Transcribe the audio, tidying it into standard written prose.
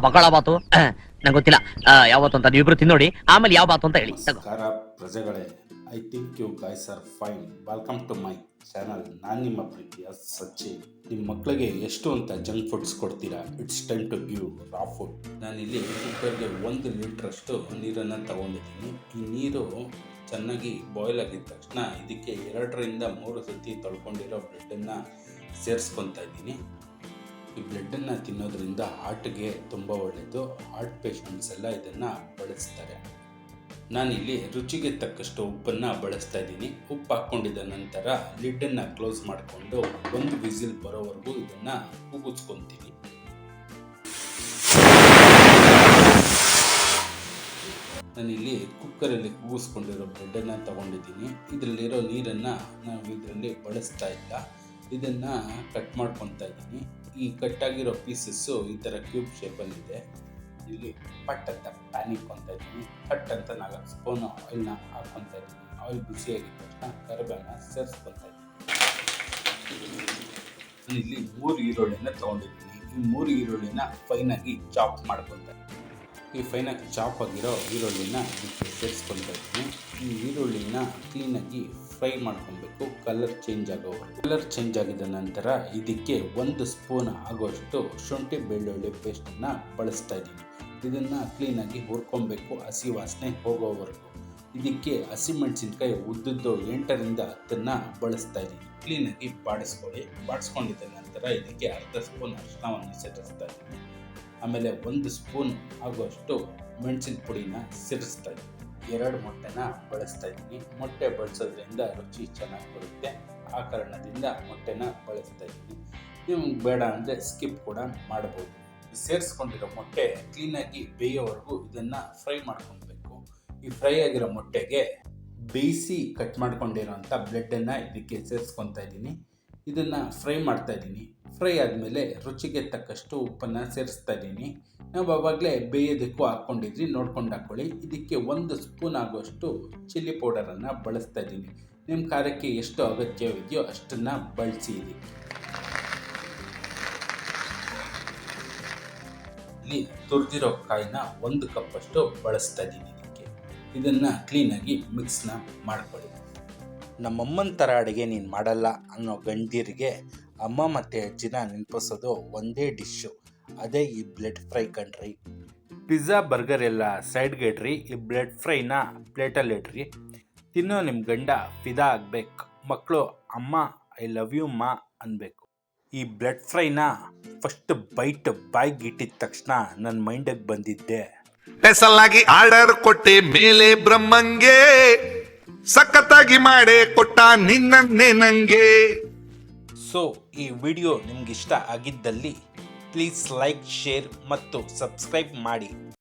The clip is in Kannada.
ಬಗಳ ಬಾತು ನಂಗೆ ಗೊತ್ತಿಲ್ಲ ಯಾವತ್ತು ಅಂತ ನೀವಿಬ್ರು ತಿನ್ನೋಡಿ ಆಮೇಲೆ ಯಾವ ಬಾತು ಅಂತ ಹೇಳಿ. ನಮಸ್ಕಾರ ಪ್ರಜೆಗಳೇ, I think you guys are fine. Welcome to my channel. ನಾನು ನಿಮ್ಮ ಪ್ರೀತಿಯ ಸಚ್ಚಿ. ನಿಮ್ಮ ಮಕ್ಕಳಿಗೆ ಎಷ್ಟು ಅಂತ ಜಂಕ್ ಫುಡ್ಸ್ ಕೊಡ್ತೀರಾ? It's time to give raw food. ನಾನಿಲ್ಲಿ ಕುಕ್ಕರ್ಗೆ 1 ಲೀಟ್ರಷ್ಟು ನೀರನ್ನು ತಗೊಂಡಿದ್ದೀನಿ. ಈ ನೀರು ಚೆನ್ನಾಗಿ ಬಾಯ್ಲ್ ಆಗಿದ ತಕ್ಷಣ ಇದಕ್ಕೆ 2ರಿಂದ 3 ಸತಿ ತೊಳ್ಕೊಂಡಿರೋ ಬ್ರೆಡ್ಡನ್ನು ಸೇರಿಸ್ಕೊತಾ ಇದ್ದೀನಿ. ಈ ಬ್ರೆಡ್ಡನ್ನು ತಿನ್ನೋದ್ರಿಂದ ಹಾರ್ಟ್ಗೆ ತುಂಬ ಒಳ್ಳೆಯದು. ಹಾರ್ಟ್ ಪೇಷಂಟ್ಸ್ ಎಲ್ಲ ಇದನ್ನು ಬಳಸ್ತಾರೆ. ನಾನಿಲ್ಲಿ ರುಚಿಗೆ ತಕ್ಕಷ್ಟು ಉಪ್ಪನ್ನು ಬಳಸ್ತಾ ಇದ್ದೀನಿ. ಉಪ್ಪು ಹಾಕ್ಕೊಂಡಿದ್ದ ನಂತರ ಲಿಡ್ಡನ್ನು ಕ್ಲೋಸ್ ಮಾಡಿಕೊಂಡು 1 ವಿಸಿಲ್ ಬರೋವರೆಗೂ ಇದನ್ನು ಕೂಗಿಸ್ಕೊತೀನಿ. ನಾನಿಲ್ಲಿ ಕುಕ್ಕರಲ್ಲಿ ಕೂಗಿಸ್ಕೊಂಡಿರೋ ಬ್ರೆಡ್ಡನ್ನು ತಗೊಂಡಿದ್ದೀನಿ. ಇದರಲ್ಲಿರೋ ನೀರನ್ನು ನಾವು ಇದರಲ್ಲಿ ಬಳಸ್ತಾ ಇಲ್ಲ. ಇದನ್ನು ಕಟ್ ಮಾಡ್ಕೊತಾ ಇದ್ದೀನಿ. ಈ ಕಟ್ಟಾಗಿರೋ ಪೀಸಸ್ಸು ಈ ಥರ ಕ್ಯೂಬ್ ಶೇಪಲ್ಲಿದೆ. ಇಲ್ಲಿ ಪಟ್ ಅಂತ ಪ್ಯಾನ್ ಇಟ್ಕೊತಾ ಇದ್ದೀನಿ. ಪಟ್ ಅಂತ 4 ಸ್ಪೂನು ಆಯಿಲ್ನ ಹಾಕ್ಕೊತಾ ಇದ್ದೀನಿ. ಆಯಿಲ್ ಬಿಸಿಯಾಗಿದ್ದ ತಕ್ಷಣ ಕರಿಬೇವನ್ನ ಸೇರಿಸ್ಕೊತಾ ಇದ್ದೀನಿ. ಇಲ್ಲಿ 3 ಈರುಳ್ಳಿನ ತೊಗೊಂಡಿದ್ದೀನಿ. ಈ 3 ಈರುಳ್ಳಿನ ಫೈನಾಗಿ ಚಾಪ್ ಮಾಡ್ಕೊತಾ ಇದ್ದೀನಿ. ಈ ಫೈನಾಗಿ ಚಾಪ್ ಆಗಿರೋ ಈರುಳ್ಳಿನ ಇದಕ್ಕೆ ಸೇರಿಸ್ಕೊತಾ ಇದ್ದೀನಿ. ಈ ಈರುಳ್ಳಿನ ಕ್ಲೀನಾಗಿ ಫ್ರೈ ಮಾಡ್ಕೊಬೇಕು, ಕಲರ್ ಚೇಂಜ್ ಆಗೋವರೆಗೂ. ಕಲರ್ ಚೇಂಜ್ ಆಗಿದ ನಂತರ ಇದಕ್ಕೆ 1 ಸ್ಪೂನ್ ಆಗೋಷ್ಟು ಶುಂಠಿ ಬೆಳ್ಳುಳ್ಳಿ ಪೇಸ್ಟನ್ನು ಬಳಸ್ತಾ ಇದ್ದೀನಿ. ಇದನ್ನು ಕ್ಲೀನಾಗಿ ಹುರ್ಕೊಬೇಕು, ಹಸಿ ವಾಸನೆ ಹೋಗೋವರೆಗೂ. ಇದಕ್ಕೆ ಹಸಿಮೆಣಸಿನ್ಕಾಯಿ ಉದ್ದುದ್ದು 8ರಿಂದ 10 ಬಳಸ್ತಾ ಇದ್ದೀನಿ. ಕ್ಲೀನಾಗಿ ಬಾಡಿಸ್ಕೊಳ್ಳಿ. ಬಾಡಿಸ್ಕೊಂಡಿದ್ದ ನಂತರ ಇದಕ್ಕೆ 1/2 ಸ್ಪೂನ್ ಅರಿಶಿಣವನ್ನು ಸೇರಿಸ್ತಾ ಇದ್ದೀನಿ. ಆಮೇಲೆ 1 ಸ್ಪೂನ್ ಆಗುವಷ್ಟು ಮೆಣಸಿನ ಪುಡಿನ ಸೇರಿಸ್ತಾ ಇದ್ದೀನಿ. 2 ಮೊಟ್ಟೆನ ಬಳಸ್ತಾ ಇದ್ದೀನಿ. ಮೊಟ್ಟೆ ಬಳಸೋದ್ರಿಂದ ರುಚಿ ಚೆನ್ನಾಗಿ ಬರುತ್ತೆ. ಆ ಕಾರಣದಿಂದ ಮೊಟ್ಟೆನ ಬಳಸ್ತಾ ಇದ್ದೀನಿ. ನಿಮ್ಗೆ ಬೇಡ ಅಂದರೆ ಸ್ಕಿಪ್ ಕೂಡ ಮಾಡ್ಬೋದು. ಸೇರಿಸ್ಕೊಂಡಿರೋ ಮೊಟ್ಟೆ ಕ್ಲೀನಾಗಿ ಬೇಯೋವರೆಗೂ ಇದನ್ನು ಫ್ರೈ ಮಾಡ್ಕೊಬೇಕು. ಈ ಫ್ರೈ ಆಗಿರೋ ಮೊಟ್ಟೆಗೆ ಬೇಯಿಸಿ ಕಟ್ ಮಾಡ್ಕೊಂಡಿರೋಂಥ ಬ್ರೆಡ್ಡನ್ನು ಇದಕ್ಕೆ ಸೇರಿಸ್ಕೊತಾ ಇದ್ದೀನಿ. ಇದನ್ನು ಫ್ರೈ ಮಾಡ್ತಾ ಇದ್ದೀನಿ. ಫ್ರೈ ಆದಮೇಲೆ ರುಚಿಗೆ ತಕ್ಕಷ್ಟು ಉಪ್ಪನ್ನು ಸೇರಿಸ್ತಾ ಇದ್ದೀನಿ. ನಾವು ಆವಾಗಲೇ ಬೇಯೋದಕ್ಕೂ ಹಾಕ್ಕೊಂಡಿದ್ರಿ, ನೋಡ್ಕೊಂಡು ಹಾಕ್ಕೊಳ್ಳಿ. ಇದಕ್ಕೆ 1 ಸ್ಪೂನ್ ಆಗುವಷ್ಟು ಚಿಲ್ಲಿ ಪೌಡರನ್ನು ಬಳಸ್ತಾ ಇದ್ದೀನಿ. ನಿಮ್ಮ ಖಾರಕ್ಕೆ ಎಷ್ಟು ಅಗತ್ಯವಿದೆಯೋ ಅಷ್ಟನ್ನು ಬಳಸಿ. ಇಲ್ಲಿ ತುರಿದಿರೋ ಕಾಯಿನ 1 ಕಪ್ಪಷ್ಟು ಬಳಸ್ತಾ ಇದ್ದೀನಿ. ಇದನ್ನು ಕ್ಲೀನಾಗಿ ಮಿಕ್ಸ್ನ ಮಾಡ್ಕೊಳ್ಳಿ. ನಮ್ಮಮ್ಮನ ಥರ ಅಡುಗೆ ನೀನು ಮಾಡಲ್ಲ ಅನ್ನೋ ಗಂಡೀರಿಗೆ ಅಮ್ಮ ಮತ್ತು ಅಜ್ಜಿನ ನೆನಪಿಸೋದು ಒಂದೇ ಡಿಶ್ಶು, ಅದೇ ಈ ಬ್ರೆಡ್ ಫ್ರೈ ಕಣ್ರಿ. ಪಿಜ್ಜಾ ಬರ್ಗರ್ ಎಲ್ಲ ಸೈಡ್ಗೆ ಇಡ್ರಿ, ಈ ಬ್ರೆಡ್ ಫ್ರೈನ ಪ್ಲೇಟಲ್ಲಿ ಇಡ್ರಿ. ತಿನ್ನೋ ನಿಮ್ಮ ಗಂಡ ಫಿದಾ ಆಗಬೇಕು. ಮಕ್ಕಳು ಅಮ್ಮ ಐ ಲವ್ ಯು ಅಮ್ಮ ಅನ್ಬೇಕು. ಈ ಬ್ರೆಡ್ ಫ್ರೈನ ಫಸ್ಟ್ ಬೈಟ್ ಬಾಯ್ಗೆ ಇಟ್ಟಿದ ತಕ್ಷಣ ನನ್ನ ಮೈಂಡಿಗೆ ಬಂದಿದ್ದೆ, ಸ್ಪೆಷಲ್ ಆರ್ಡರ್ ಕೊಟ್ಟೆ ಮೇಲೆ ಬ್ರಹ್ಮಂಗೆ, ಸಖತ್ತಾಗಿ ಮಾಡೇ ಕೊಟ್ಟ ನಿನ್ನನ್ನೇ ನಂಗೆ. ಸೊ ಈ ವಿಡಿಯೋ ನಿಮ್ಗೆ ಇಷ್ಟ ಆಗಿದ್ದಲ್ಲಿ ಪ್ಲೀಸ್ ಲೈಕ್, ಶೇರ್ ಮತ್ತು ಸಬ್ಸ್ಕ್ರೈಬ್ ಮಾಡಿ.